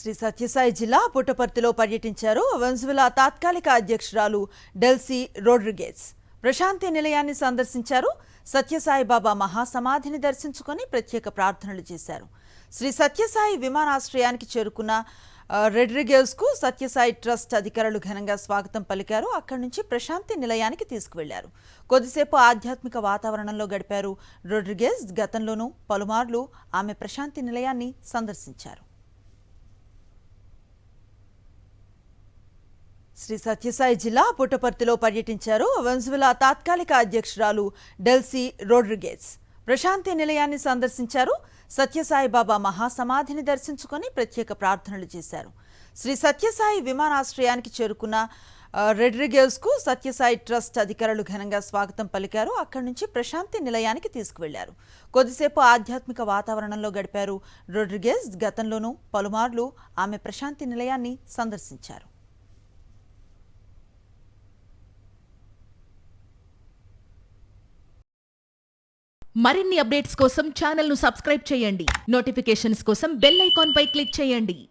శ్రీ సత్యసాయి జిల్లా పుట్టపర్తిలో పర్యటించారు వెన్జులా తాత్కాలిక అధ్యక్షురాలు డెల్సీ రోడ్రిగేజ్. ప్రశాంతి నిలయాన్ని సందర్శించారు. సత్యసాయి బాబా మహాసమాధిని దర్శించుకొని ప్రత్యేక ప్రార్థనలు చేశారు. శ్రీ సత్యసాయి విమానాశ్రయానికి చేరుకున్న రోడ్రిగేజ్ కు సత్యసాయి ట్రస్ట్ అధికారులు ఘనంగా స్వాగతం పలికారు. అక్కడి నుంచి ప్రశాంతి నిలయానికి తీసుకువెళ్లారు. కొద్దిసేపు ఆధ్యాత్మిక వాతావరణంలో గడిపారు రోడ్రిగేజ్. గతంలోనూ పలుమార్లు ఆమె ప్రశాంతి నిలయాన్ని సందర్శించారు. శ్రీ సత్యసాయి జిల్లా పుట్టపర్తిలో పర్యటించారు వెన్జులా తాత్కాలిక అధ్యక్షురాలు డెల్సీ రోడ్రిగేజ్. ప్రశాంతి నిలయాన్ని సందర్శించారు. సత్యసాయి బాబా మహాసమాధిని దర్శించుకొని ప్రత్యేక ప్రార్థనలు చేశారు. శ్రీ సత్యసాయి విమానాశ్రయానికి చేరుకున్న రోడ్రిగేజ్ కు సత్యసాయి ట్రస్ట్ అధికారులు ఘనంగా స్వాగతం పలికారు. అక్కడి నుంచి ప్రశాంతి నిలయానికి తీసుకువెళ్లారు. కొద్దిసేపు ఆధ్యాత్మిక వాతావరణంలో గడిపారు రోడ్రిగేజ్. గతంలోనూ పలుమార్లు ఆమె ప్రశాంతి నిలయాన్ని సందర్శించారు. మరిన్ని అప్డేట్స్ కోసం ఛానల్ ను సబ్స్క్రైబ్ చేయండి. నోటిఫికేషన్స్ కోసం బెల్ ఐకాన్ పై క్లిక్ చేయండి.